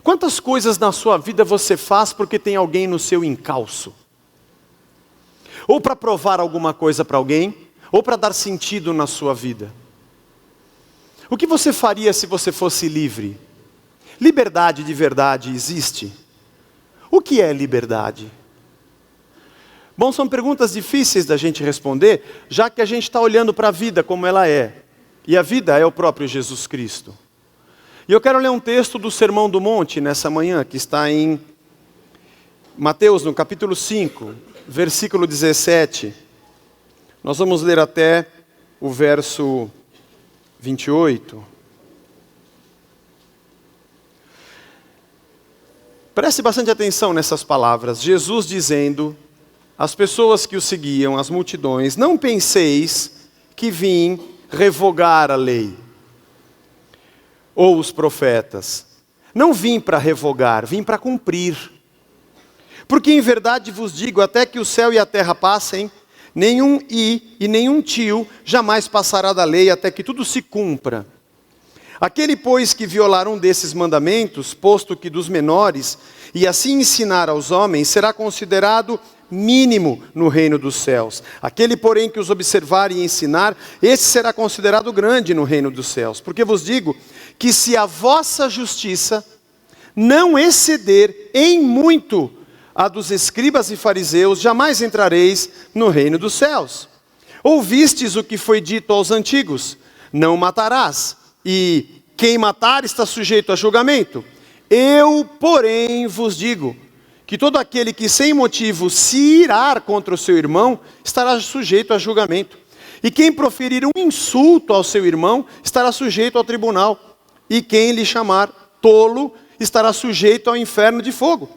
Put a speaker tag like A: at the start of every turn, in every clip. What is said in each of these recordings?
A: Quantas coisas na sua vida você faz porque tem alguém no seu encalço? Ou para provar alguma coisa para alguém, ou para dar sentido na sua vida. O que você faria se você fosse livre? Liberdade de verdade existe? O que é liberdade? Bom, são perguntas difíceis da gente responder, já que a gente está olhando para a vida como ela é. E a vida é o próprio Jesus Cristo. E eu quero ler um texto do Sermão do Monte nessa manhã, que está em Mateus, no capítulo 5, versículo 17. Nós vamos ler até o verso 28. Preste bastante atenção nessas palavras. Jesus dizendo às pessoas que o seguiam, às multidões: não penseis que vim revogar a lei ou os profetas. Não vim para revogar, vim para cumprir. Porque em verdade vos digo, até que o céu e a terra passem, nenhum e nenhum tio jamais passará da lei até que tudo se cumpra. Aquele, pois, que violar um desses mandamentos, posto que dos menores, e assim ensinar aos homens, será considerado mínimo no reino dos céus. Aquele, porém, que os observar e ensinar, esse será considerado grande no reino dos céus. Porque vos digo que se a vossa justiça não exceder em muito a dos escribas e fariseus, jamais entrareis no reino dos céus. Ouvistes o que foi dito aos antigos: não matarás, e quem matar está sujeito a julgamento. Eu, porém, vos digo que todo aquele que sem motivo se irar contra o seu irmão, estará sujeito a julgamento. E quem proferir um insulto ao seu irmão, estará sujeito ao tribunal. E quem lhe chamar tolo, estará sujeito ao inferno de fogo.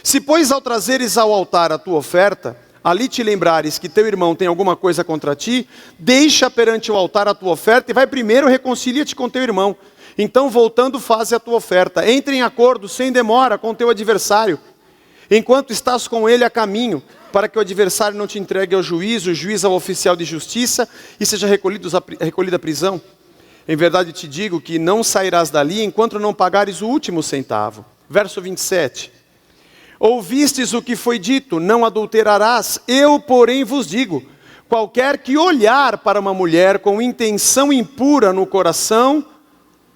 A: Se, pois, ao trazeres ao altar a tua oferta, ali te lembrares que teu irmão tem alguma coisa contra ti, deixa perante o altar a tua oferta e vai primeiro reconcilia-te com teu irmão. Então, voltando, faze a tua oferta. Entre em acordo, sem demora, com teu adversário, enquanto estás com ele a caminho, para que o adversário não te entregue ao juiz, o juiz ao oficial de justiça, e seja recolhida à prisão. Em verdade te digo que não sairás dali, enquanto não pagares o último centavo. Verso 27. Ouvistes o que foi dito, não adulterarás. Eu, porém, vos digo, qualquer que olhar para uma mulher com intenção impura no coração,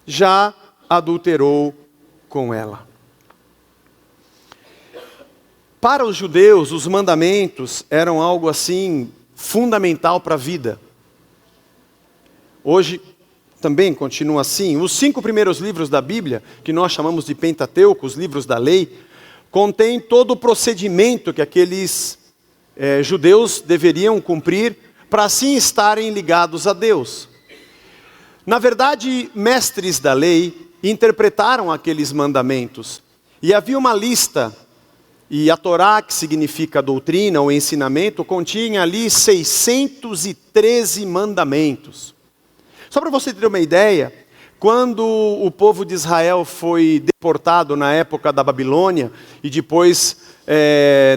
A: já adulterou com ela. Para os judeus, os mandamentos eram algo assim fundamental para a vida. Hoje também continua assim. Os 5 primeiros livros da Bíblia, que nós chamamos de Pentateuco, os livros da lei, contém todo o procedimento que aqueles judeus deveriam cumprir para assim estarem ligados a Deus. Na verdade, mestres da lei interpretaram aqueles mandamentos. E havia uma lista, e a Torá, que significa doutrina ou ensinamento, continha ali 613 mandamentos. Só para você ter uma ideia, quando o povo de Israel foi deportado na época da Babilônia e depois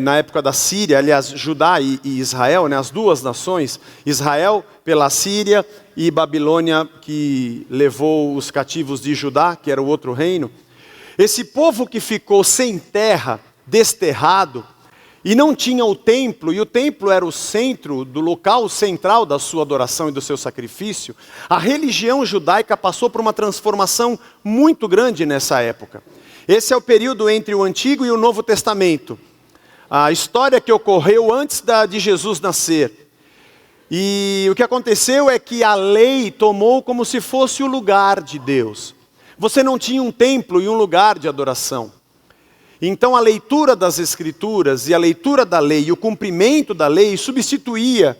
A: na época da Síria, aliás, Judá e Israel, né, as duas nações, Israel pela Síria e Babilônia que levou os cativos de Judá, que era o outro reino. Esse povo que ficou sem terra, desterrado, e não tinha o templo, e o templo era o centro, do local central da sua adoração e do seu sacrifício, a religião judaica passou por uma transformação muito grande nessa época. Esse é o período entre o Antigo e o Novo Testamento. A história que ocorreu antes de Jesus nascer. E o que aconteceu é que a lei tomou como se fosse o lugar de Deus. Você não tinha um templo e um lugar de adoração. Então a leitura das Escrituras e a leitura da lei e o cumprimento da lei substituía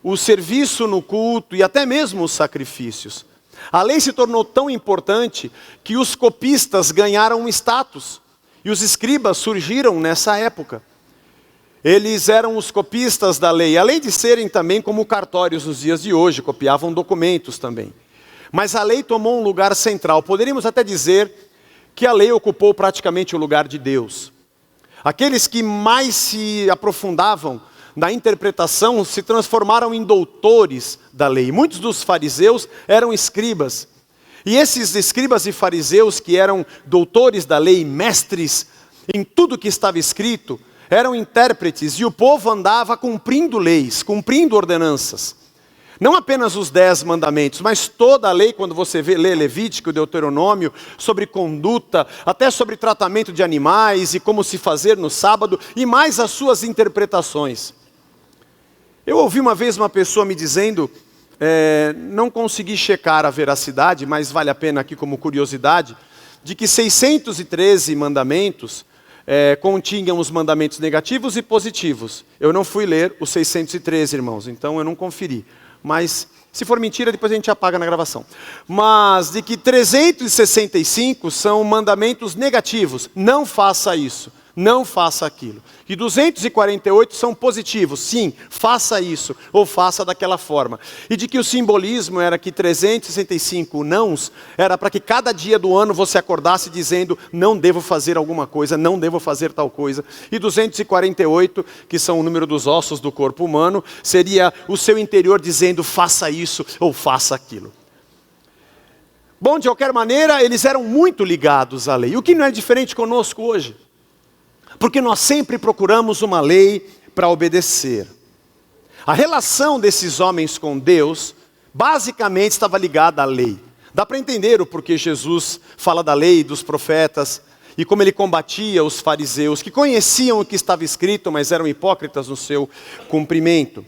A: o serviço no culto e até mesmo os sacrifícios. A lei se tornou tão importante que os copistas ganharam um status e os escribas surgiram nessa época. Eles eram os copistas da lei, além de serem também como cartórios nos dias de hoje, copiavam documentos também. Mas a lei tomou um lugar central, poderíamos até dizer que a lei ocupou praticamente o lugar de Deus. Aqueles que mais se aprofundavam na interpretação se transformaram em doutores da lei. Muitos dos fariseus eram escribas. E esses escribas e fariseus, que eram doutores da lei, mestres em tudo que estava escrito, eram intérpretes, e o povo andava cumprindo leis, cumprindo ordenanças. Não apenas os 10 mandamentos, mas toda a lei, quando você lê Levítico, Deuteronômio, sobre conduta, até sobre tratamento de animais e como se fazer no sábado, e mais as suas interpretações. Eu ouvi uma vez uma pessoa me dizendo, não consegui checar a veracidade, mas vale a pena aqui como curiosidade, de que 613 mandamentos continham os mandamentos negativos e positivos. Eu não fui ler os 613, irmãos, então eu não conferi. Mas, se for mentira, depois a gente apaga na gravação. Mas, de que 365 são mandamentos negativos. Não faça isso, não faça aquilo. E 248 são positivos. Sim, faça isso, ou faça daquela forma. E de que o simbolismo era que 365 nãos, era para que cada dia do ano você acordasse dizendo, não devo fazer alguma coisa, não devo fazer tal coisa. E 248, que são o número dos ossos do corpo humano, seria o seu interior dizendo, faça isso ou faça aquilo. Bom, de qualquer maneira, eles eram muito ligados à lei. O que não é diferente conosco hoje? Porque nós sempre procuramos uma lei para obedecer. A relação desses homens com Deus, basicamente estava ligada à lei. Dá para entender o porquê Jesus fala da lei, dos profetas, e como ele combatia os fariseus, que conheciam o que estava escrito, mas eram hipócritas no seu cumprimento.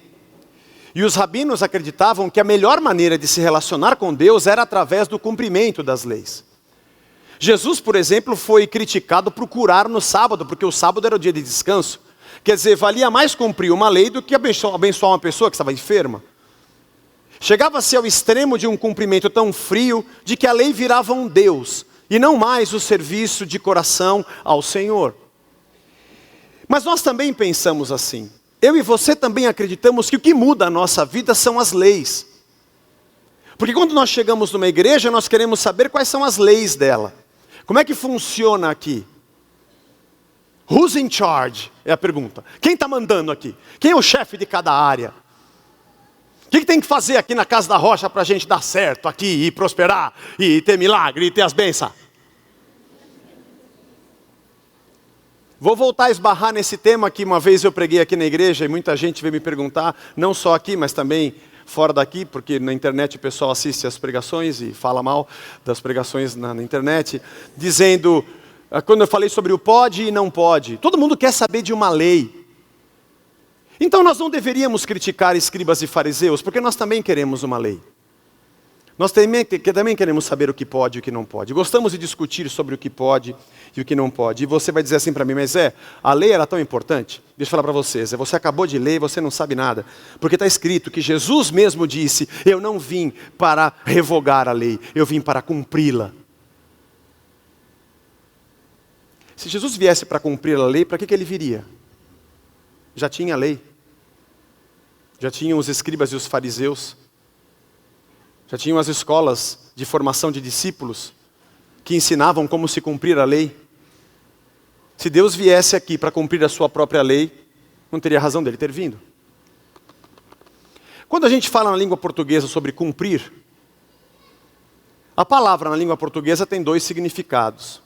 A: E os rabinos acreditavam que a melhor maneira de se relacionar com Deus era através do cumprimento das leis. Jesus, por exemplo, foi criticado por curar no sábado, porque o sábado era o dia de descanso. Quer dizer, valia mais cumprir uma lei do que abençoar uma pessoa que estava enferma. Chegava-se ao extremo de um cumprimento tão frio, de que a lei virava um Deus, e não mais o serviço de coração ao Senhor. Mas nós também pensamos assim. Eu e você também acreditamos que o que muda a nossa vida são as leis. Porque quando nós chegamos numa igreja, nós queremos saber quais são as leis dela. Como é que funciona aqui? Who's in charge? É a pergunta. Quem está mandando aqui? Quem é o chefe de cada área? O que tem que fazer aqui na Casa da Rocha para a gente dar certo aqui, e prosperar, e ter milagre, e ter as bênçãos? Vou voltar a esbarrar nesse tema que uma vez eu preguei aqui na igreja, e muita gente veio me perguntar, não só aqui, mas também fora daqui, porque na internet o pessoal assiste as pregações e fala mal das pregações na internet, dizendo, quando eu falei sobre o pode e não pode, todo mundo quer saber de uma lei. Então nós não deveríamos criticar escribas e fariseus, porque nós também queremos uma lei. Nós também queremos saber o que pode e o que não pode. Gostamos de discutir sobre o que pode e o que não pode. E você vai dizer assim para mim, mas a lei era tão importante? Deixa eu falar para vocês, você acabou de ler e você não sabe nada. Porque está escrito que Jesus mesmo disse, eu não vim para revogar a lei, eu vim para cumpri-la. Se Jesus viesse para cumprir a lei, para que ele viria? Já tinha a lei. Já tinham os escribas e os fariseus. Já tinham as escolas de formação de discípulos que ensinavam como se cumprir a lei. Se Deus viesse aqui para cumprir a sua própria lei, não teria razão dele ter vindo. Quando a gente fala na língua portuguesa sobre cumprir, a palavra na língua portuguesa tem 2 significados.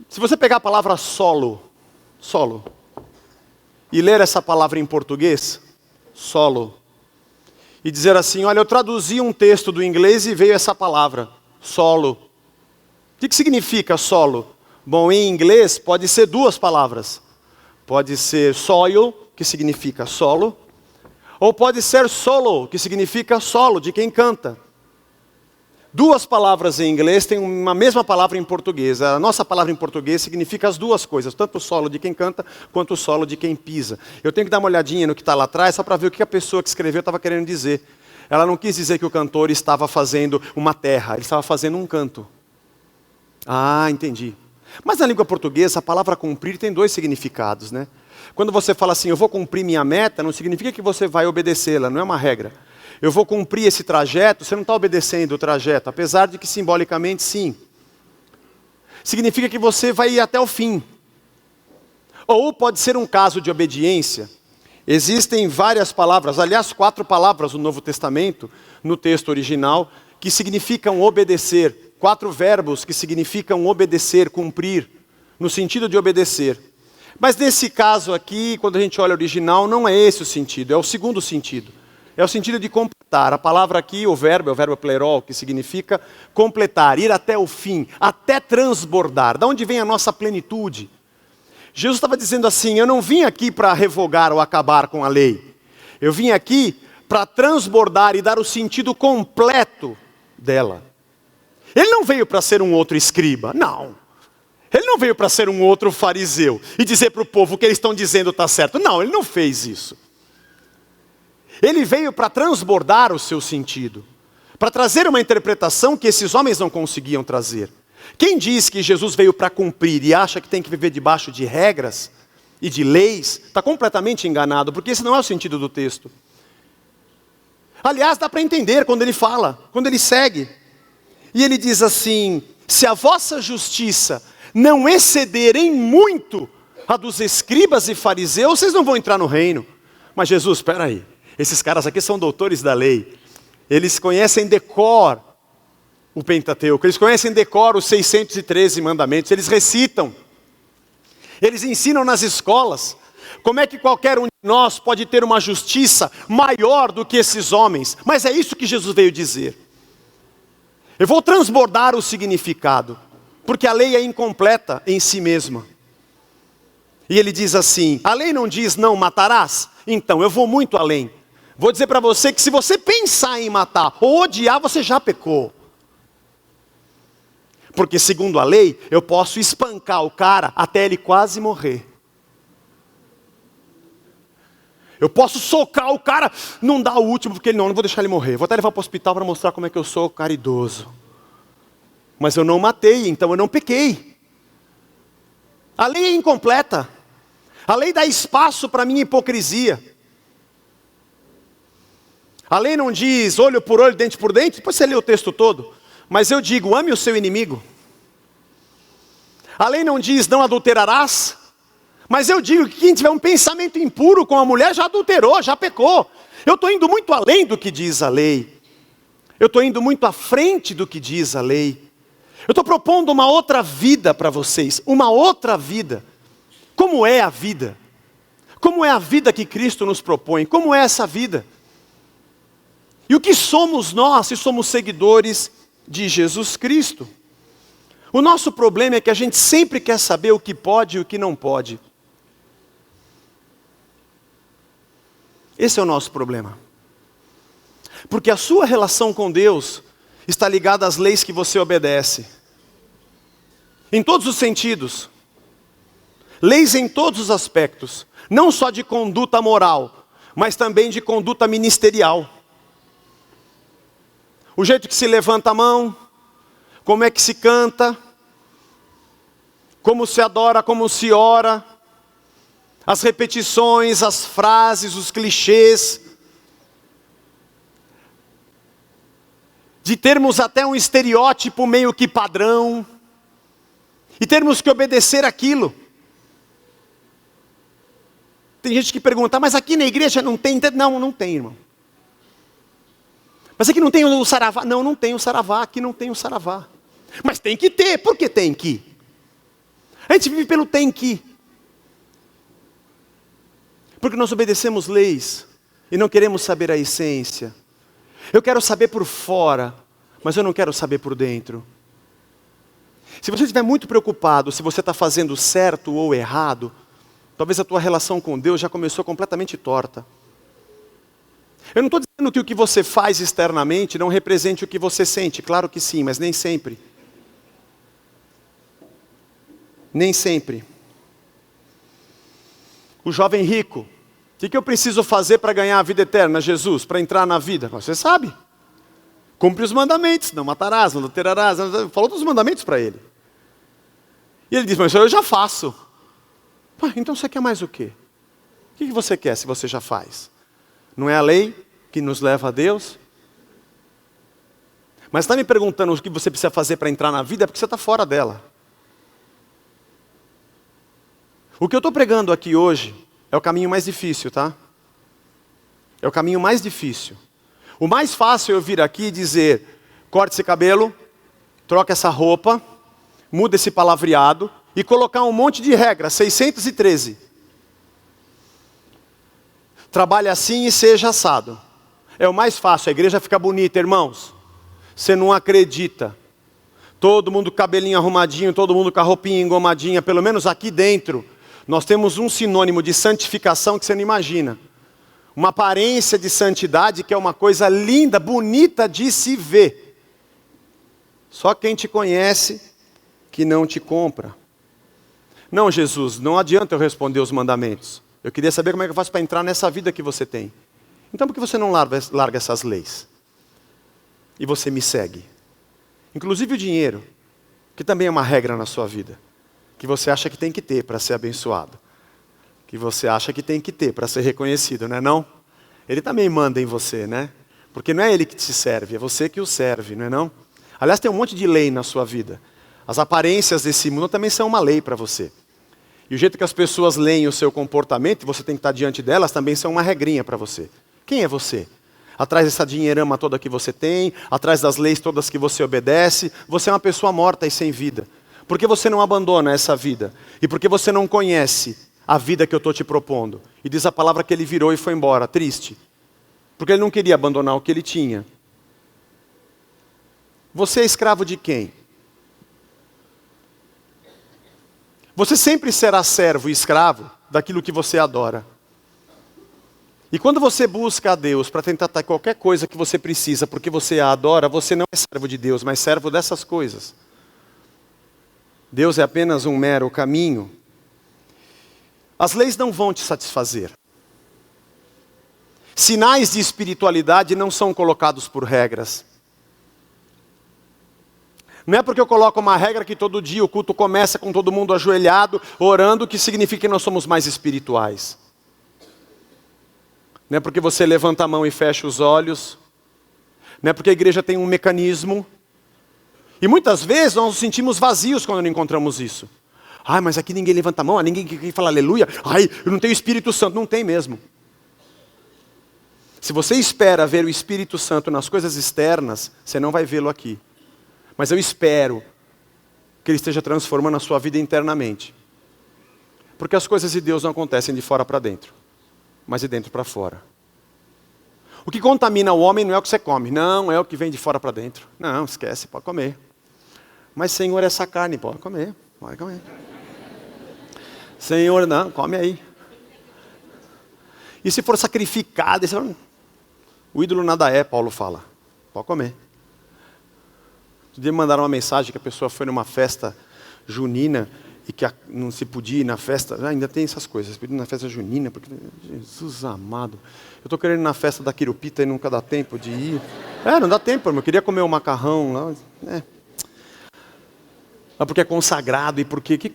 A: Se você pegar a palavra solo, e ler essa palavra em português, solo, e dizer assim, olha, eu traduzi um texto do inglês e veio essa palavra, solo. O que significa solo? Bom, em inglês pode ser 2 palavras. Pode ser soil, que significa solo, ou pode ser solo, que significa solo, de quem canta. 2 palavras em inglês têm uma mesma palavra em português. A nossa palavra em português significa as 2 coisas, tanto o solo de quem canta, quanto o solo de quem pisa. Eu tenho que dar uma olhadinha no que está lá atrás, só para ver o que a pessoa que escreveu estava querendo dizer. Ela não quis dizer que o cantor estava fazendo uma terra, ele estava fazendo um canto. Ah, entendi. Mas na língua portuguesa, a palavra cumprir tem 2 significados, né? Quando você fala assim, eu vou cumprir minha meta, não significa que você vai obedecê-la, não é uma regra. Eu vou cumprir esse trajeto, você não está obedecendo o trajeto, apesar de que simbolicamente sim. Significa que você vai ir até o fim. Ou pode ser um caso de obediência, Existem várias palavras, aliás, 4 palavras no Novo Testamento, no texto original, que significam obedecer. 4 verbos que significam obedecer, cumprir, no sentido de obedecer. Mas nesse caso aqui, quando a gente olha o original, não é esse o sentido, é o segundo sentido. É o sentido de completar. A palavra aqui, o verbo, é o verbo plerol, que significa completar, ir até o fim, até transbordar. Da onde vem a nossa plenitude? Jesus estava dizendo assim, eu não vim aqui para revogar ou acabar com a lei. Eu vim aqui para transbordar e dar o sentido completo dela. Ele não veio para ser um outro escriba, não. Ele não veio para ser um outro fariseu e dizer para o povo o que eles estão dizendo está certo. Não, ele não fez isso. Ele veio para transbordar o seu sentido, para trazer uma interpretação que esses homens não conseguiam trazer. Quem diz que Jesus veio para cumprir e acha que tem que viver debaixo de regras e de leis, está completamente enganado, porque esse não é o sentido do texto. Aliás, dá para entender quando ele fala, quando ele segue. E ele diz assim, se a vossa justiça não exceder em muito a dos escribas e fariseus, vocês não vão entrar no reino. Mas Jesus, espera aí, esses caras aqui são doutores da lei, eles conhecem de cor o Pentateuco, eles conhecem de cor os 613 mandamentos, eles recitam, eles ensinam nas escolas. Como é que qualquer um de nós pode ter uma justiça maior do que esses homens? Mas é isso que Jesus veio dizer. Eu vou transbordar o significado, porque a lei é incompleta em si mesma. E ele diz assim, a lei não diz não matarás? Então eu vou muito além. Vou dizer para você que se você pensar em matar ou odiar, você já pecou. Porque segundo a lei, eu posso espancar o cara até ele quase morrer. Eu posso socar o cara, não dá o último, porque ele não vou deixar ele morrer. Vou até levar para o hospital para mostrar como é que eu sou caridoso. Mas eu não matei, então eu não pequei. A lei é incompleta. A lei dá espaço para a minha hipocrisia. A lei não diz olho por olho, dente por dente, depois você lê o texto todo. Mas eu digo, ame o seu inimigo. A lei não diz não adulterarás. Mas eu digo que quem tiver um pensamento impuro com a mulher já adulterou, já pecou. Eu estou indo muito além do que diz a lei. Eu estou indo muito à frente do que diz a lei. Eu estou propondo uma outra vida para vocês. Uma outra vida. Como é a vida? Como é a vida que Cristo nos propõe? Como é essa vida? E o que somos nós se somos seguidores de Jesus Cristo? O nosso problema é que a gente sempre quer saber o que pode e o que não pode. Esse é o nosso problema. Porque a sua relação com Deus está ligada às leis que você obedece. Em todos os sentidos. Leis em todos os aspectos. Não só de conduta moral, mas também de conduta ministerial. O jeito que se levanta a mão, como é que se canta, como se adora, como se ora, as repetições, as frases, os clichês, de termos até um estereótipo meio que padrão, e termos que obedecer aquilo. Tem gente que pergunta, mas aqui na igreja não tem? Não, não tem, irmão. Mas aqui não tem o saravá? Não, não tem o saravá, aqui não tem o saravá. Mas tem que ter, por que tem que? A gente vive pelo tem que. Porque nós obedecemos leis e não queremos saber a essência. Eu quero saber por fora, mas eu não quero saber por dentro. Se você estiver muito preocupado se você está fazendo certo ou errado, talvez a tua relação com Deus já começou completamente torta. Eu não estou dizendo que o que você faz externamente não represente o que você sente. Claro que sim, mas nem sempre. Nem sempre. O jovem rico, o que eu preciso fazer para ganhar a vida eterna, Jesus? Para entrar na vida? Você sabe. Cumpre os mandamentos, não matarás, não adulterarás. Falou dos mandamentos para ele. E ele diz, mas eu já faço. Então você quer mais o quê? O que você quer se você já faz? Não é a lei que nos leva a Deus? Mas está me perguntando o que você precisa fazer para entrar na vida, é porque você está fora dela. O que eu estou pregando aqui hoje é o caminho mais difícil, tá? É o caminho mais difícil. O mais fácil é eu vir aqui e dizer, corte esse cabelo, troca essa roupa, muda esse palavreado e colocar um monte de regras, 613. Trabalhe assim e seja assado. É o mais fácil, a igreja fica bonita, irmãos. Você não acredita. Todo mundo com cabelinho arrumadinho, todo mundo com a roupinha engomadinha, pelo menos aqui dentro. Nós temos um sinônimo de santificação que você não imagina. Uma aparência de santidade que é uma coisa linda, bonita de se ver. Só quem te conhece que não te compra. Não, Jesus, não adianta eu responder os mandamentos. Eu queria saber como é que eu faço para entrar nessa vida que você tem. Então por que você não larga essas leis? E você me segue. Inclusive o dinheiro, que também é uma regra na sua vida. Que você acha que tem que ter para ser abençoado. Que você acha que tem que ter para ser reconhecido, não é não? Ele também manda em você, né? Porque não é ele que te serve, é você que o serve, não é não? Aliás, tem um monte de lei na sua vida. As aparências desse mundo também são uma lei para você. E o jeito que as pessoas leem o seu comportamento, e você tem que estar diante delas, também são uma regrinha para você. Quem é você? Atrás dessa dinheirama toda que você tem, atrás das leis todas que você obedece, você é uma pessoa morta e sem vida. Por que você não abandona essa vida? E por que você não conhece a vida que eu estou te propondo? E diz a palavra que ele virou e foi embora, triste. Porque ele não queria abandonar o que ele tinha. Você é escravo de quem? Você sempre será servo e escravo daquilo que você adora. E quando você busca a Deus para tentar ter qualquer coisa que você precisa, porque você a adora, você não é servo de Deus, mas servo dessas coisas. Deus é apenas um mero caminho. As leis não vão te satisfazer. Sinais de espiritualidade não são colocados por regras. Não é porque eu coloco uma regra que todo dia o culto começa com todo mundo ajoelhado, orando, que significa que nós somos mais espirituais. Não é porque você levanta a mão e fecha os olhos. Não é porque a igreja tem um mecanismo. E muitas vezes nós nos sentimos vazios quando não encontramos isso. Ai, mas aqui ninguém levanta a mão, ninguém fala aleluia. Ai, eu não tenho Espírito Santo. Não tem mesmo. Se você espera ver o Espírito Santo nas coisas externas, você não vai vê-lo aqui. Mas eu espero que Ele esteja transformando a sua vida internamente. Porque as coisas de Deus não acontecem de fora para dentro, mas de dentro para fora. O que contamina o homem não é o que você come, não é o que vem de fora para dentro. Não, esquece, pode comer. Mas Senhor, essa carne, pode comer, pode comer. Senhor, não, come aí. E se for sacrificado, o ídolo nada é, Paulo fala, pode comer. Um dia me mandaram uma mensagem que a pessoa foi numa festa junina e que não se podia ir na festa. Ainda tem essas coisas, pedindo na festa junina, porque Jesus amado. Eu estou querendo ir na festa da Quirupita e nunca dá tempo de ir. Não dá tempo, irmão. Eu queria comer o macarrão lá. Mas porque é consagrado e porque...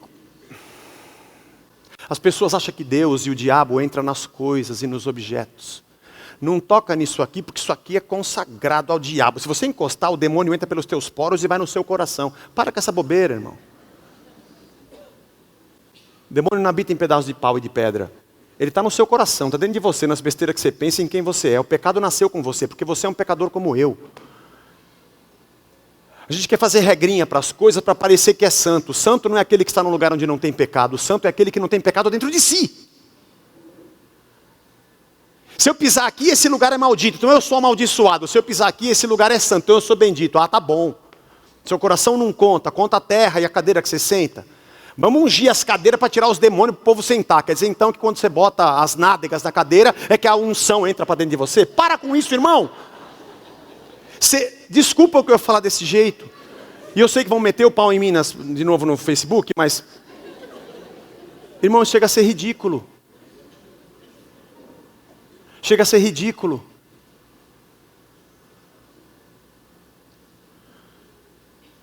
A: As pessoas acham que Deus e o diabo entram nas coisas e nos objetos. Não toca nisso aqui, porque isso aqui é consagrado ao diabo. Se você encostar, o demônio entra pelos teus poros e vai no seu coração. Para com essa bobeira, irmão. O demônio não habita em pedaços de pau e de pedra. Ele está no seu coração, está dentro de você, nas besteiras que você pensa e em quem você é. O pecado nasceu com você, porque você é um pecador como eu. A gente quer fazer regrinha para as coisas para parecer que é santo. Santo não é aquele que está num lugar onde não tem pecado. O santo é aquele que não tem pecado dentro de si. Se eu pisar aqui, esse lugar é maldito, então eu sou amaldiçoado. Se eu pisar aqui, esse lugar é santo, então eu sou bendito. Ah, tá bom. Seu coração não conta, conta a terra e a cadeira que você senta. Vamos ungir as cadeiras para tirar os demônios para o povo sentar. Quer dizer então que quando você bota as nádegas da cadeira, é que a unção entra para dentro de você? Para com isso, irmão. Desculpa o que eu ia falar desse jeito. E eu sei que vão meter o pau em mim de novo no Facebook, mas... Irmão, chega a ser ridículo. Chega a ser ridículo.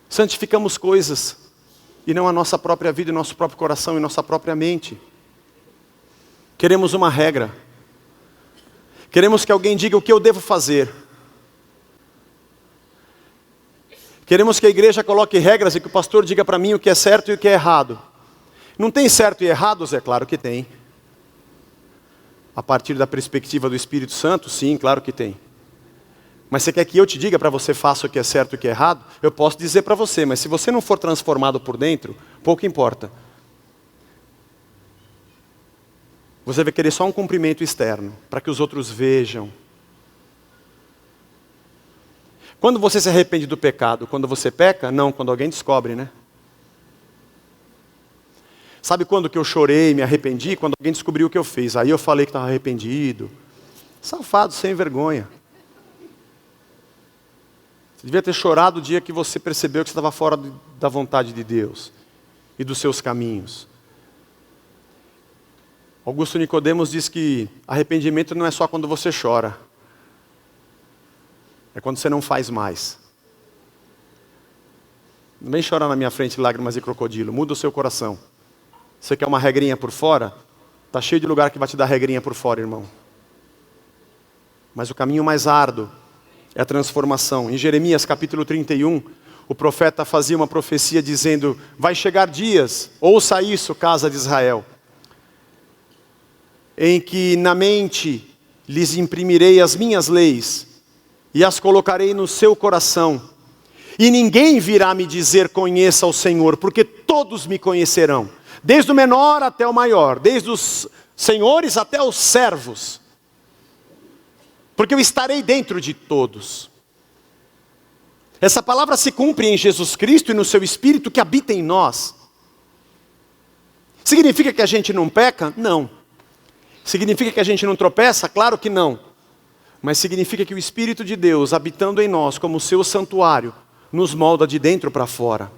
A: Santificamos coisas e não a nossa própria vida, o nosso próprio coração e nossa própria mente. Queremos uma regra. Queremos que alguém diga o que eu devo fazer. Queremos que a igreja coloque regras e que o pastor diga para mim o que é certo e o que é errado. Não tem certo e errado, Zé? Claro que tem. a partir da perspectiva do Espírito Santo? Sim, claro que tem. Mas você quer que eu te diga para você faça o que é certo e o que é errado? Eu posso dizer para você, mas se você não for transformado por dentro, pouco importa. Você vai querer só um cumprimento externo, para que os outros vejam. Quando você se arrepende do pecado? Quando você peca? Não, quando alguém descobre, né? Sabe quando que eu chorei, me arrependi? Quando alguém descobriu o que eu fiz. Aí eu falei que estava arrependido. Safado, sem vergonha. Você devia ter chorado o dia que você percebeu que você estava fora da vontade de Deus e dos seus caminhos. Augusto Nicodemos diz que arrependimento não é só quando você chora. É quando você não faz mais. Não vem chorar na minha frente lágrimas de crocodilo. Muda o seu coração. Você quer uma regrinha por fora? Está cheio de lugar que vai te dar regrinha por fora, irmão. Mas o caminho mais árduo é a transformação. Em Jeremias capítulo 31, o profeta fazia uma profecia dizendo: vai chegar dias, ouça isso, casa de Israel, em que na mente lhes imprimirei as minhas leis e as colocarei no seu coração. E ninguém virá me dizer conheça o Senhor, porque todos me conhecerão. Desde o menor até o maior, desde os senhores até os servos. Porque eu estarei dentro de todos. Essa palavra se cumpre em Jesus Cristo e no seu Espírito que habita em nós. Significa que a gente não peca? Não. Significa que a gente não tropeça? Claro que não. Mas significa que o Espírito de Deus, habitando em nós como seu santuário, nos molda de dentro para fora.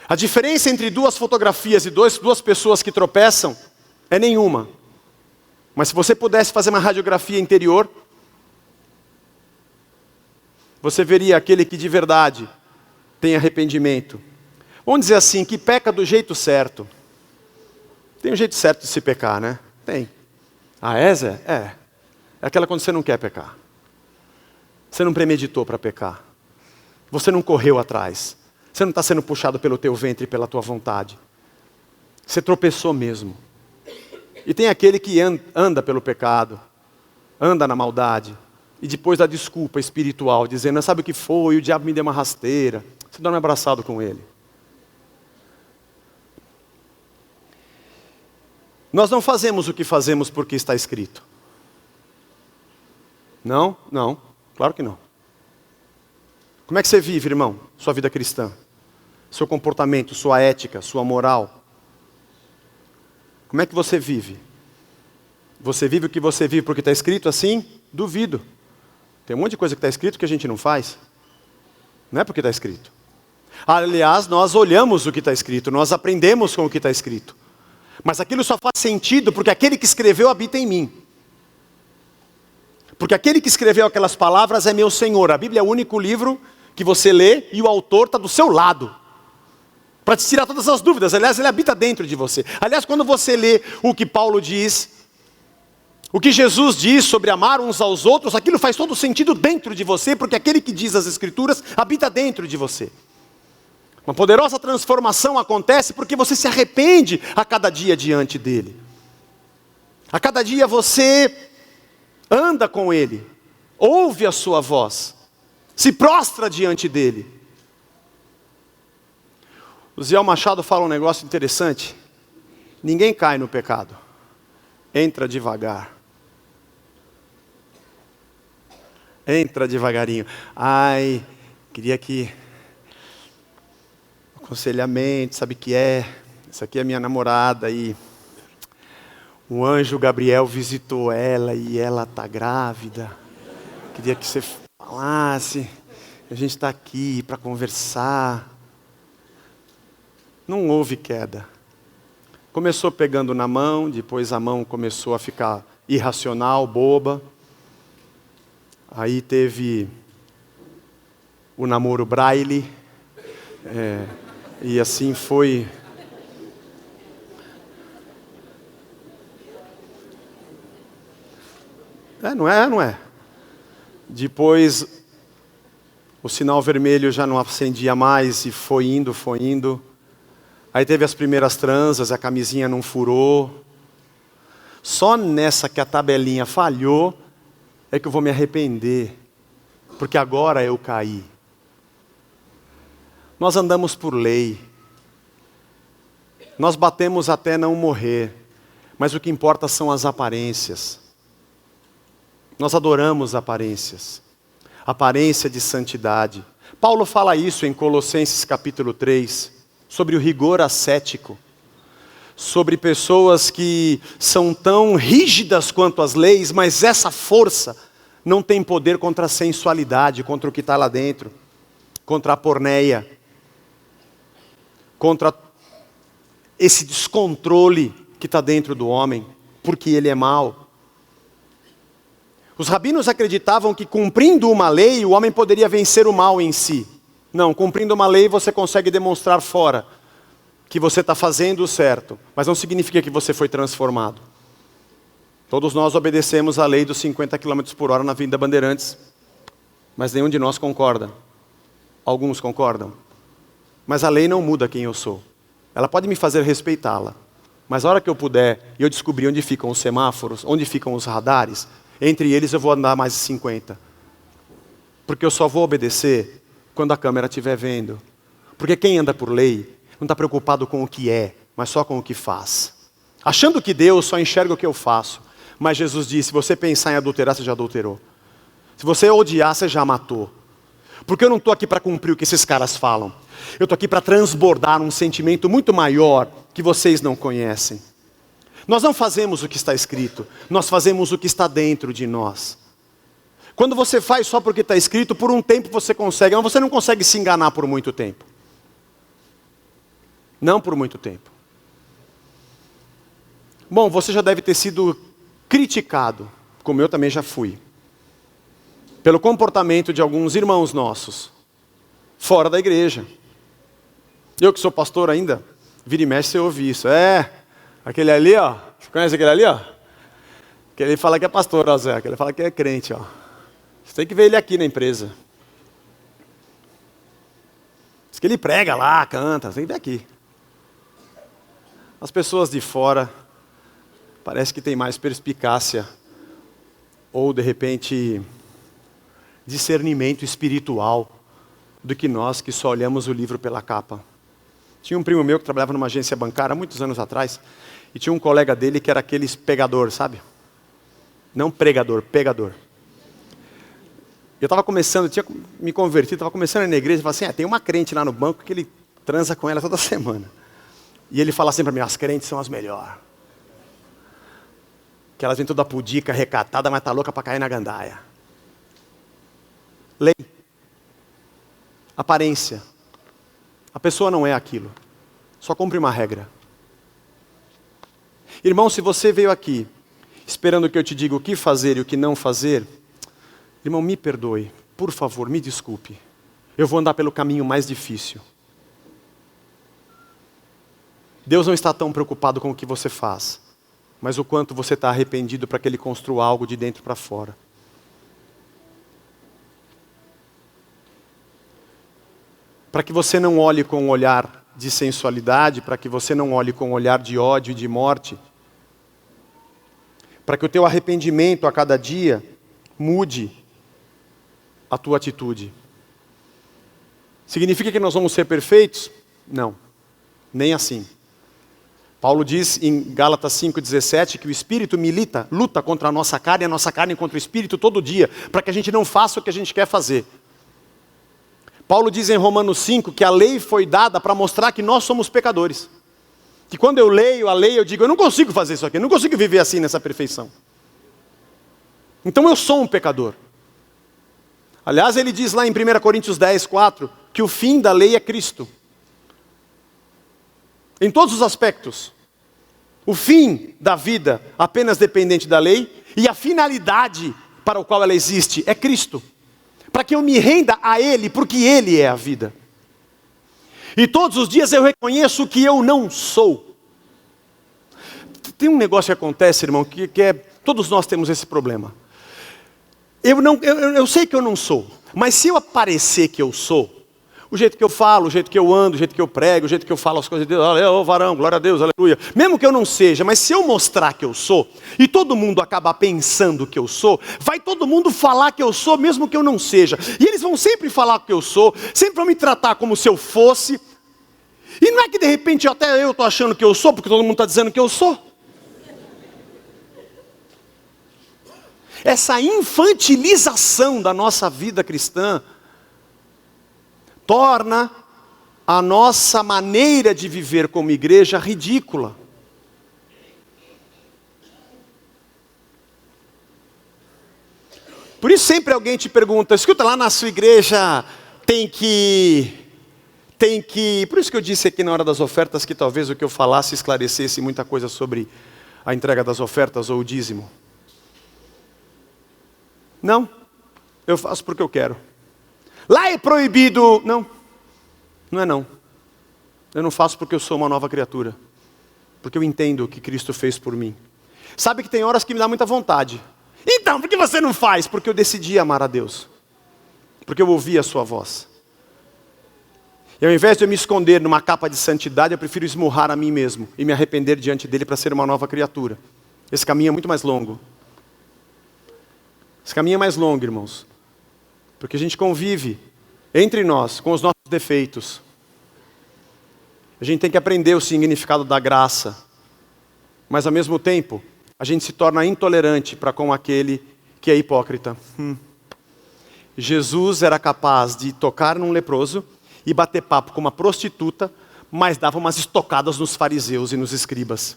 A: A diferença entre duas fotografias e duas pessoas que tropeçam é nenhuma. Mas se você pudesse fazer uma radiografia interior, você veria aquele que de verdade tem arrependimento. Vamos dizer assim, que peca do jeito certo. Tem um jeito certo de se pecar, né? Tem. Ah, é, Zé? É. É aquela quando você não quer pecar. Você não premeditou para pecar. Você não correu atrás. Você não está sendo puxado pelo teu ventre e pela tua vontade. Você tropeçou mesmo. E tem aquele que anda pelo pecado, anda na maldade, e depois dá desculpa espiritual, dizendo, sabe o que foi, o diabo me deu uma rasteira. Você dorme abraçado com ele. Nós não fazemos o que fazemos porque está escrito. Não, não, claro que não. Como é que você vive, irmão, sua vida cristã? Seu comportamento, sua ética, sua moral. Como é que você vive? Você vive o que você vive porque está escrito assim? Duvido. Tem um monte de coisa que está escrito que a gente não faz. Não é porque está escrito. Aliás, nós olhamos o que está escrito, nós aprendemos com o que está escrito. Mas aquilo só faz sentido porque aquele que escreveu habita em mim. Porque aquele que escreveu aquelas palavras é meu Senhor. A Bíblia é o único livro que você lê e o autor está do seu lado. Para te tirar todas as dúvidas. Aliás, ele habita dentro de você. Aliás, quando você lê o que Paulo diz, o que Jesus diz sobre amar uns aos outros, aquilo faz todo sentido dentro de você, porque aquele que diz as Escrituras habita dentro de você. Uma poderosa transformação acontece porque você se arrepende a cada dia diante dele. A cada dia você anda com ele, ouve a sua voz, se prostra diante dele. O Ziel Machado fala um negócio interessante. Ninguém cai no pecado. Entra devagar. Entra devagarinho. Ai, queria que... Aconselhamento, sabe o que é? Essa aqui é minha namorada e... O anjo Gabriel visitou ela e ela está grávida. Queria que você falasse. A gente está aqui para conversar. Não houve queda. Começou pegando na mão, depois a mão começou a ficar irracional, boba. Aí teve o namoro braille. E assim foi. Não é. Depois o sinal vermelho já não acendia mais e foi indo. Aí teve as primeiras transas, a camisinha não furou. Só nessa que a tabelinha falhou é que eu vou me arrepender, porque agora eu caí. Nós andamos por lei. Nós batemos até não morrer, mas o que importa são as aparências. Nós adoramos aparências. Aparência de santidade. Paulo fala isso em Colossenses capítulo 3, sobre o rigor ascético. Sobre pessoas que são tão rígidas quanto as leis, mas essa força não tem poder contra a sensualidade, contra o que está lá dentro, contra a porneia, contra esse descontrole que está dentro do homem, porque ele é mau. Os rabinos acreditavam que cumprindo uma lei, o homem poderia vencer o mal em si. Não, cumprindo uma lei você consegue demonstrar fora que você está fazendo o certo, mas não significa que você foi transformado. Todos nós obedecemos a lei dos 50 km por hora na Avenida Bandeirantes, mas nenhum de nós concorda. Alguns concordam. Mas a lei não muda quem eu sou. Ela pode me fazer respeitá-la, mas a hora que eu puder, e eu descobrir onde ficam os semáforos, onde ficam os radares, entre eles eu vou andar mais de 50. Porque eu só vou obedecer quando a câmera estiver vendo. Porque quem anda por lei não está preocupado com o que é, mas só com o que faz. Achando que Deus só enxerga o que eu faço. Mas Jesus disse, se você pensar em adulterar, você já adulterou. Se você odiar, você já matou. Porque eu não estou aqui para cumprir o que esses caras falam. Eu estou aqui para transbordar um sentimento muito maior que vocês não conhecem. Nós não fazemos o que está escrito, nós fazemos o que está dentro de nós. Quando você faz só porque está escrito, por um tempo você consegue, mas você não consegue se enganar por muito tempo. Não por muito tempo. Bom, você já deve ter sido criticado, como eu também já fui, pelo comportamento de alguns irmãos nossos, fora da igreja. Eu que sou pastor ainda, vira e mexe você ouve isso. Aquele ali, ó, você conhece aquele ali, ó? Que ele fala que é pastor, ó Zé, que ele fala que é crente, ó. Você tem que ver ele aqui na empresa. Diz que ele prega lá, canta, você tem que ver aqui. As pessoas de fora parece que tem mais perspicácia ou de repente discernimento espiritual do que nós que só olhamos o livro pela capa. Tinha um primo meu que trabalhava numa agência bancária há muitos anos atrás e tinha um colega dele que era aqueles pegador, sabe? Não pregador, pegador. Eu estava começando, tinha me convertido, estava começando na igreja e falava assim, tem uma crente lá no banco que ele transa com ela toda semana. E ele fala assim para mim, as crentes são as melhores. Que elas vêm toda pudica, recatada, mas tá louca para cair na gandaia. Lei. Aparência. A pessoa não é aquilo. Só cumpre uma regra. Irmão, se você veio aqui esperando que eu te diga o que fazer e o que não fazer, irmão, me perdoe. Por favor, me desculpe. Eu vou andar pelo caminho mais difícil. Deus não está tão preocupado com o que você faz, mas o quanto você está arrependido para que Ele construa algo de dentro para fora. Para que você não olhe com um olhar de sensualidade, para que você não olhe com um olhar de ódio e de morte. Para que o teu arrependimento a cada dia mude a tua atitude. Significa que nós vamos ser perfeitos? Não, nem assim. Paulo diz em Gálatas 5,17 que o Espírito luta contra a nossa carne e a nossa carne contra o Espírito todo dia, para que a gente não faça o que a gente quer fazer. Paulo diz em Romanos 5 que a lei foi dada para mostrar que nós somos pecadores. Que quando eu leio a lei, eu digo, eu não consigo fazer isso aqui, eu não consigo viver assim nessa perfeição. Então eu sou um pecador. Aliás, ele diz lá em 1 Coríntios 10:4, que o fim da lei é Cristo. Em todos os aspectos. O fim da vida apenas dependente da lei e a finalidade para o qual ela existe é Cristo. Para que eu me renda a Ele, porque Ele é a vida. E todos os dias eu reconheço que eu não sou. Tem um negócio que acontece, irmão, que todos nós temos esse problema. Eu sei que eu não sou, mas se eu aparecer que eu sou, O jeito que eu falo, o jeito que eu ando, o jeito que eu prego, o jeito que eu falo as coisas de Deus, ô varão, glória a Deus, aleluia. Mesmo que eu não seja, mas se eu mostrar que eu sou, e todo mundo acabar pensando que eu sou, vai todo mundo falar que eu sou, mesmo que eu não seja. E eles vão sempre falar que eu sou, sempre vão me tratar como se eu fosse. E não é que de repente até eu estou achando que eu sou, porque todo mundo está dizendo que eu sou. Essa infantilização da nossa vida cristã torna a nossa maneira de viver como igreja ridícula. Por isso sempre alguém te pergunta, escuta, lá na sua igreja tem que... Por isso que eu disse aqui na hora das ofertas que talvez o que eu falasse esclarecesse muita coisa sobre a entrega das ofertas ou o dízimo. Não, eu faço porque eu quero. Lá é proibido. Não, não é não. Eu não faço porque eu sou uma nova criatura. Porque eu entendo o que Cristo fez por mim. Sabe que tem horas que me dá muita vontade. Então, por que você não faz? Porque eu decidi amar a Deus. Porque eu ouvi a sua voz. E ao invés de eu me esconder numa capa de santidade, eu prefiro esmurrar a mim mesmo e me arrepender diante dele para ser uma nova criatura. Esse caminho é muito mais longo. Esse caminho é mais longo, irmãos. Porque a gente convive entre nós com os nossos defeitos. A gente tem que aprender o significado da graça. Mas ao mesmo tempo, a gente se torna intolerante para com aquele que é hipócrita. Jesus era capaz de tocar num leproso e bater papo com uma prostituta, mas dava umas estocadas nos fariseus e nos escribas.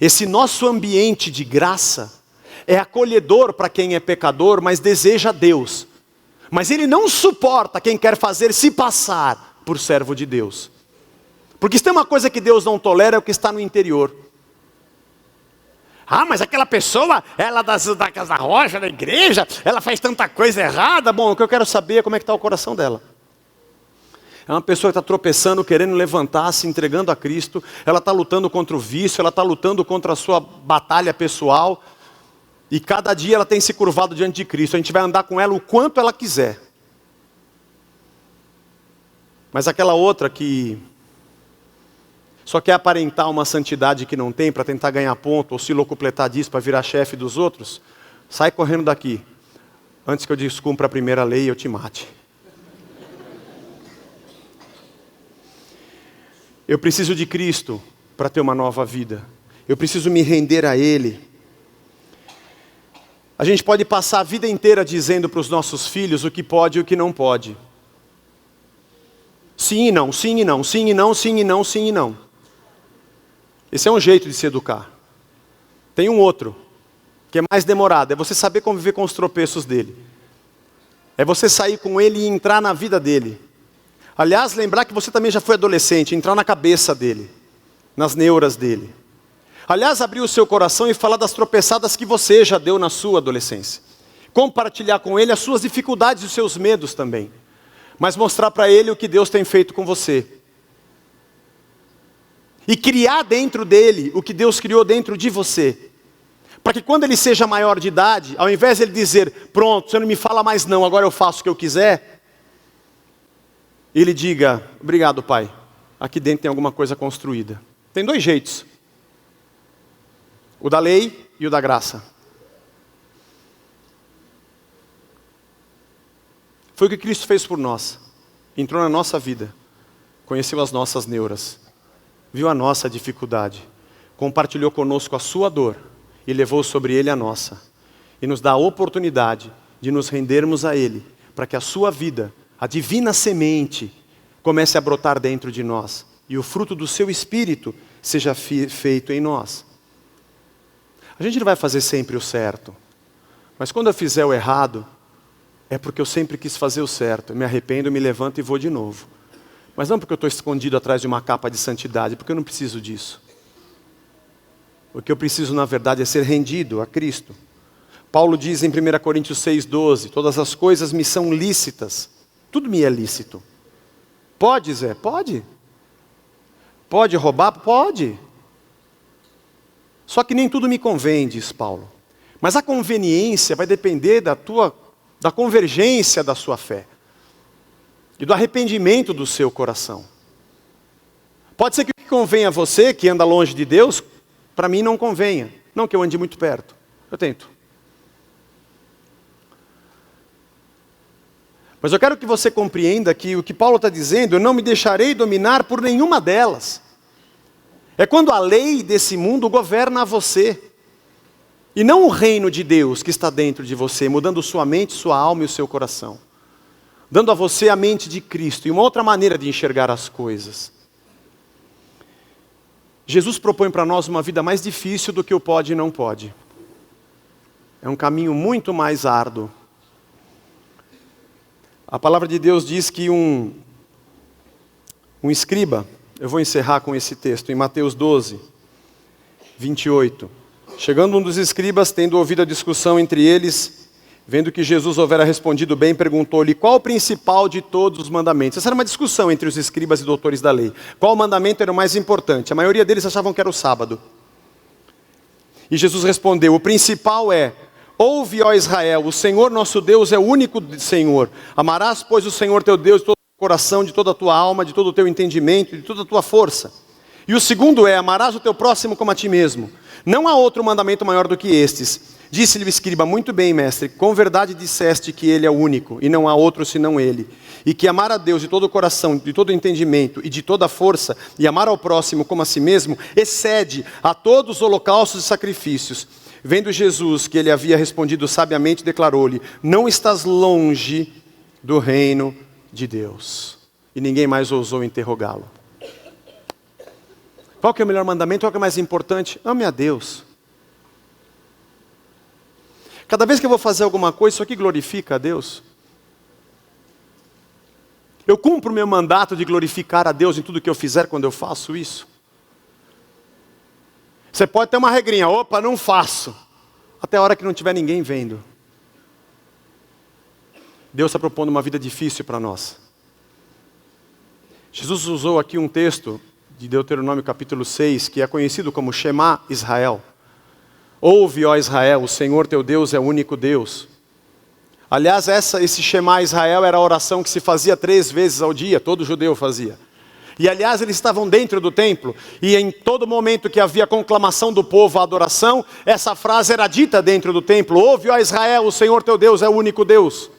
A: Esse nosso ambiente de graça é acolhedor para quem é pecador, mas deseja Deus. Mas ele não suporta quem quer fazer se passar por servo de Deus. Porque se tem uma coisa que Deus não tolera, é o que está no interior. Ah, mas aquela pessoa, ela da casa da rocha, da igreja, ela faz tanta coisa errada. Bom, o que eu quero saber é como é que está o coração dela. É uma pessoa que está tropeçando, querendo levantar, se entregando a Cristo. Ela está lutando contra o vício, ela está lutando contra a sua batalha pessoal. E cada dia ela tem se curvado diante de Cristo. A gente vai andar com ela o quanto ela quiser. Mas aquela outra que só quer aparentar uma santidade que não tem para tentar ganhar ponto ou se locupletar disso para virar chefe dos outros, sai correndo daqui. Antes que eu descumpra a primeira lei e eu te mate. Eu preciso de Cristo para ter uma nova vida. Eu preciso me render a Ele. A gente pode passar a vida inteira dizendo para os nossos filhos o que pode e o que não pode. Sim e não, sim e não, sim e não, sim e não, sim e não. Esse é um jeito de se educar. Tem um outro, que é mais demorado, é você saber conviver com os tropeços dele. É você sair com ele e entrar na vida dele. Aliás, lembrar que você também já foi adolescente, entrar na cabeça dele, nas neuras dele. Aliás, abrir o seu coração e falar das tropeçadas que você já deu na sua adolescência. Compartilhar com ele as suas dificuldades e os seus medos também. Mas mostrar para ele o que Deus tem feito com você. E criar dentro dele o que Deus criou dentro de você. Para que quando ele seja maior de idade, ao invés de ele dizer, pronto, você não me fala mais não, agora eu faço o que eu quiser. Ele diga, obrigado pai, aqui dentro tem alguma coisa construída. Tem dois jeitos. O da lei e o da graça. Foi o que Cristo fez por nós. Entrou na nossa vida. Conheceu as nossas neuras. Viu a nossa dificuldade. Compartilhou conosco a sua dor. E levou sobre ele a nossa. E nos dá a oportunidade de nos rendermos a ele. Para que a sua vida, a divina semente, comece a brotar dentro de nós. E o fruto do seu Espírito seja feito em nós. A gente não vai fazer sempre o certo. Mas quando eu fizer o errado, é porque eu sempre quis fazer o certo. Eu me arrependo, me levanto e vou de novo. Mas não porque eu estou escondido atrás de uma capa de santidade, porque eu não preciso disso. O que eu preciso, na verdade, é ser rendido a Cristo. Paulo diz em 1 Coríntios 6,12, todas as coisas me são lícitas. Tudo me é lícito. Pode, Zé? Pode. Pode roubar? Pode. Só que nem tudo me convém, diz Paulo. Mas a conveniência vai depender da convergência da sua fé. e do arrependimento do seu coração. Pode ser que o que convenha a você, que anda longe de Deus, para mim não convenha. Não que eu ande muito perto. Eu tento. Mas eu quero que você compreenda que o que Paulo está dizendo, eu não me deixarei dominar por nenhuma delas. É quando a lei desse mundo governa a você. E não o reino de Deus que está dentro de você, mudando sua mente, sua alma e o seu coração. Dando a você a mente de Cristo e uma outra maneira de enxergar as coisas. Jesus propõe para nós uma vida mais difícil do que o pode e não pode. É um caminho muito mais árduo. A palavra de Deus diz que um escriba, eu vou encerrar com esse texto, em Mateus 12, 28. Chegando um dos escribas, tendo ouvido a discussão entre eles, vendo que Jesus houvera respondido bem, perguntou-lhe qual o principal de todos os mandamentos. Essa era uma discussão entre os escribas e doutores da lei. Qual mandamento era o mais importante? A maioria deles achavam que era o sábado. E Jesus respondeu, o principal é, ouve, ó Israel, o Senhor nosso Deus é o único Senhor. Amarás, pois, o Senhor teu Deus de todo o teu coração, de toda a tua alma, de todo o teu entendimento, de toda a tua força. E o segundo é, amarás o teu próximo como a ti mesmo. Não há outro mandamento maior do que estes. Disse-lhe o escriba, muito bem, mestre, com verdade disseste que ele é o único, e não há outro senão ele. E que amar a Deus de todo o coração, de todo o entendimento e de toda a força, e amar ao próximo como a si mesmo, excede a todos os holocaustos e sacrifícios. Vendo Jesus que ele havia respondido sabiamente, declarou-lhe, não estás longe do reino de Deus. E ninguém mais ousou interrogá-lo. Qual que é o melhor mandamento? Qual que é o mais importante? Ame a Deus. Cada vez que eu vou fazer alguma coisa, isso aqui glorifica a Deus? Eu cumpro o meu mandato de glorificar a Deus em tudo que eu fizer quando eu faço isso? Você pode ter uma regrinha, opa, não faço. Até a hora que não tiver ninguém vendo. Deus está propondo uma vida difícil para nós. Jesus usou aqui um texto de Deuteronômio capítulo 6, que é conhecido como Shema Israel. Ouve, ó Israel, o Senhor teu Deus é o único Deus. Aliás, esse Shema Israel era a oração que se fazia 3 vezes ao dia, todo judeu fazia. E aliás, eles estavam dentro do templo, e em todo momento que havia conclamação do povo à adoração, essa frase era dita dentro do templo, ouve, ó Israel, o Senhor teu Deus é o único Deus.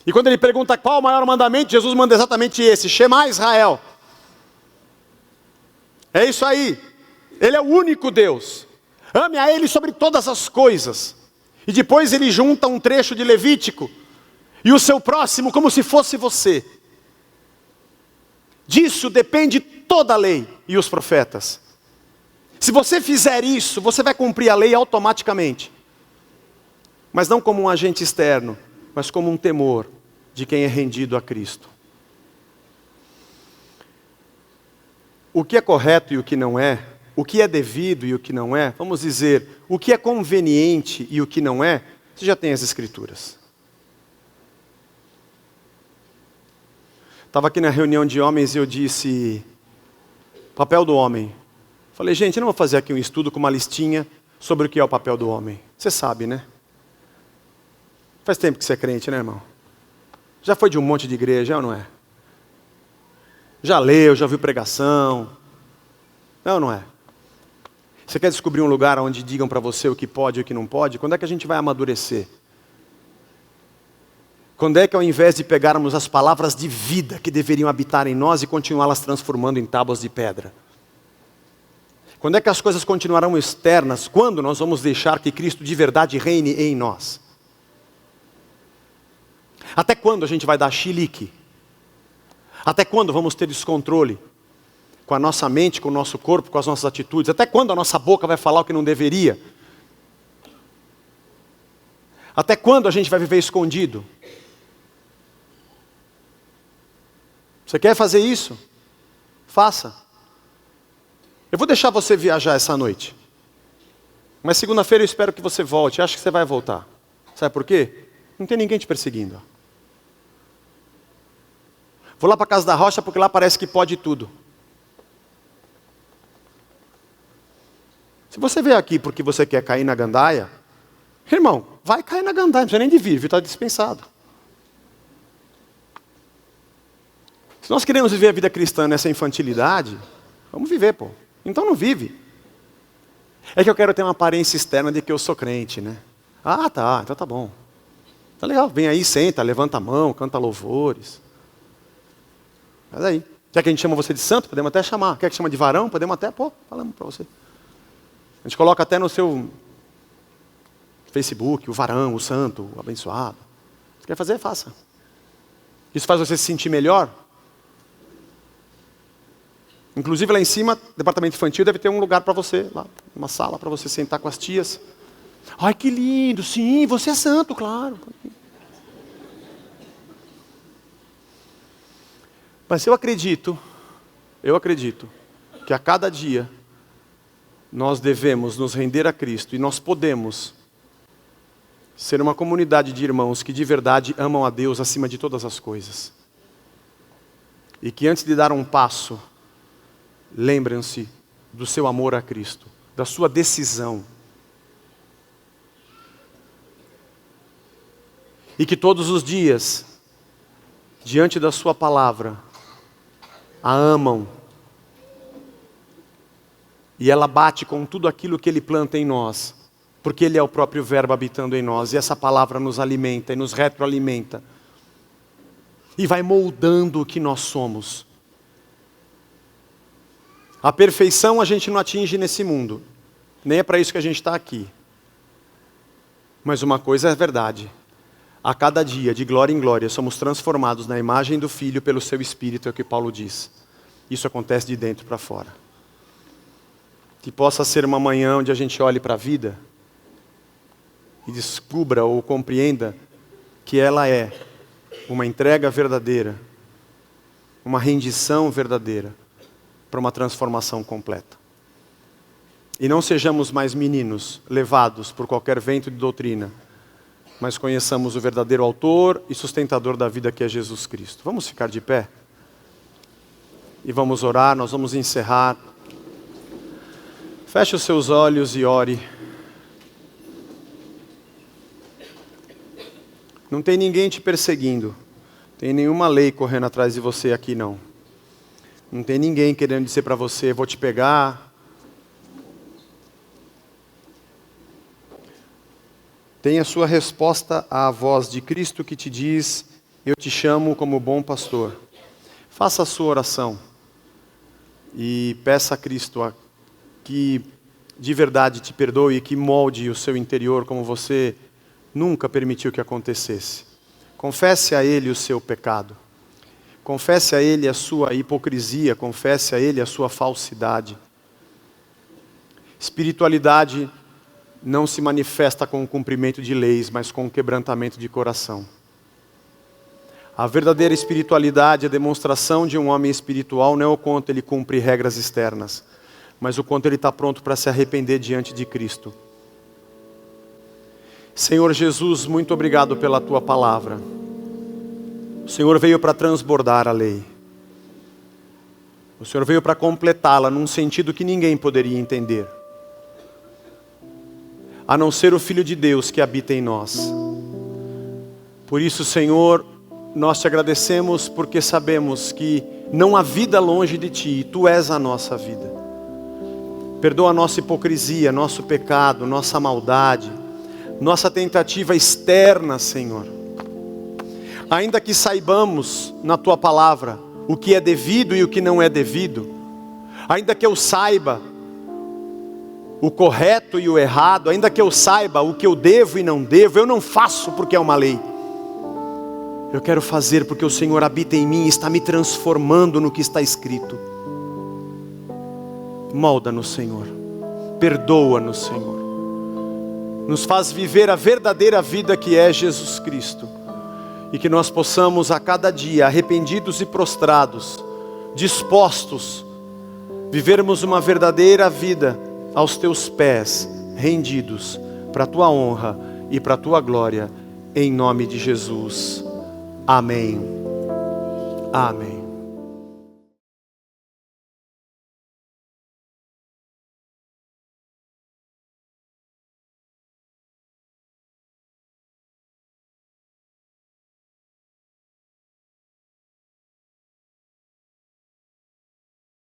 A: E quando ele pergunta qual o maior mandamento, Jesus manda exatamente esse, Shema Israel. É isso aí, ele é o único Deus, ame a ele sobre todas as coisas. E depois ele junta um trecho de Levítico, e o seu próximo como se fosse você. Disso depende toda a lei e os profetas. Se você fizer isso, você vai cumprir a lei automaticamente. Mas não como um agente externo, mas como um temor de quem é rendido a Cristo. O que é correto e o que não é, o que é devido e o que não é, vamos dizer, o que é conveniente e o que não é, você já tem as Escrituras. Estava aqui na reunião de homens e eu disse, papel do homem. Falei, gente, eu não vou fazer aqui um estudo com uma listinha sobre o que é o papel do homem. Você sabe, né? Faz tempo que você é crente, né, irmão? Já foi de um monte de igreja, ou não é? Já leu, já viu pregação. Não, ou não é? Você quer descobrir um lugar onde digam para você o que pode e o que não pode? Quando é que a gente vai amadurecer? Quando é que ao invés de pegarmos as palavras de vida que deveriam habitar em nós e continuá-las transformando em tábuas de pedra? Quando é que as coisas continuarão externas? Quando nós vamos deixar que Cristo de verdade reine em nós? Até quando a gente vai dar chilique? Até quando vamos ter descontrole? Com a nossa mente, com o nosso corpo, com as nossas atitudes? Até quando a nossa boca vai falar o que não deveria? Até quando a gente vai viver escondido? Você quer fazer isso? Faça. Eu vou deixar você viajar essa noite. Mas segunda-feira eu espero que você volte. Acho que você vai voltar. Sabe por quê? Não tem ninguém te perseguindo. Vou lá para a casa da rocha porque lá parece que pode tudo. Se você veio aqui porque você quer cair na gandaia, irmão, vai cair na gandaia, não precisa nem de vir, está dispensado. Se nós queremos viver a vida cristã nessa infantilidade, vamos viver, pô. Então não vive. É que eu quero ter uma aparência externa de que eu sou crente, né? Ah, tá, então tá bom. Tá legal, vem aí, senta, levanta a mão, canta louvores. Mas aí, quer que a gente chame você de santo? Podemos até chamar. Quer que chama de varão? Podemos até, falamos para você. A gente coloca até no seu Facebook, o varão, o santo, o abençoado. Se quer fazer, faça. Isso faz você se sentir melhor? Inclusive lá em cima, departamento infantil, deve ter um lugar para você, lá, uma sala para você sentar com as tias. Ai, que lindo, sim, você é santo, claro. Mas eu acredito que a cada dia nós devemos nos render a Cristo e nós podemos ser uma comunidade de irmãos que de verdade amam a Deus acima de todas as coisas. E que antes de dar um passo, lembrem-se do seu amor a Cristo, da sua decisão. E que todos os dias, diante da sua palavra, a amam. E ela bate com tudo aquilo que Ele planta em nós, porque Ele é o próprio Verbo habitando em nós, e essa palavra nos alimenta e nos retroalimenta. E vai moldando o que nós somos. A perfeição a gente não atinge nesse mundo, nem é para isso que a gente está aqui. Mas uma coisa é verdade, a cada dia, de glória em glória, somos transformados na imagem do Filho pelo seu Espírito, é o que Paulo diz. Isso acontece de dentro para fora. Que possa ser uma manhã onde a gente olhe para a vida e descubra ou compreenda que ela é uma entrega verdadeira, uma rendição verdadeira para uma transformação completa. E não sejamos mais meninos levados por qualquer vento de doutrina, mas conheçamos o verdadeiro autor e sustentador da vida, que é Jesus Cristo. Vamos ficar de pé? E vamos orar, nós vamos encerrar. Feche os seus olhos e ore. Não tem ninguém te perseguindo. Não tem nenhuma lei correndo atrás de você aqui, não. Não tem ninguém querendo dizer para você, vou te pegar. Tem a sua resposta à voz de Cristo que te diz, eu te chamo como bom pastor. Faça a sua oração e peça a Cristo que de verdade te perdoe e que molde o seu interior como você nunca permitiu que acontecesse. Confesse a Ele o seu pecado. Confesse a Ele a sua hipocrisia, confesse a Ele a sua falsidade. Espiritualidade não se manifesta com o cumprimento de leis, mas com o quebrantamento de coração. A verdadeira espiritualidade, a demonstração de um homem espiritual, não é o quanto ele cumpre regras externas, mas o quanto ele está pronto para se arrepender diante de Cristo. Senhor Jesus, muito obrigado pela Tua palavra. O Senhor veio para transbordar a lei. O Senhor veio para completá-la num sentido que ninguém poderia entender, a não ser o Filho de Deus que habita em nós. Por isso, Senhor, nós te agradecemos porque sabemos que não há vida longe de Ti, e Tu és a nossa vida. Perdoa a nossa hipocrisia, nosso pecado, nossa maldade, nossa tentativa externa, Senhor. Ainda que saibamos na Tua palavra o que é devido e o que não é devido, ainda que eu saiba o correto e o errado, ainda que eu saiba o que eu devo e não devo, eu não faço porque é uma lei. Eu quero fazer porque o Senhor habita em mim e está me transformando no que está escrito. Molda-nos, Senhor. Perdoa-nos, Senhor. Nos faz viver a verdadeira vida que é Jesus Cristo. E que nós possamos a cada dia, arrependidos e prostrados, dispostos, vivermos uma verdadeira vida aos Teus pés, rendidos para a Tua honra e para a Tua glória, em nome de Jesus. Amém. Amém.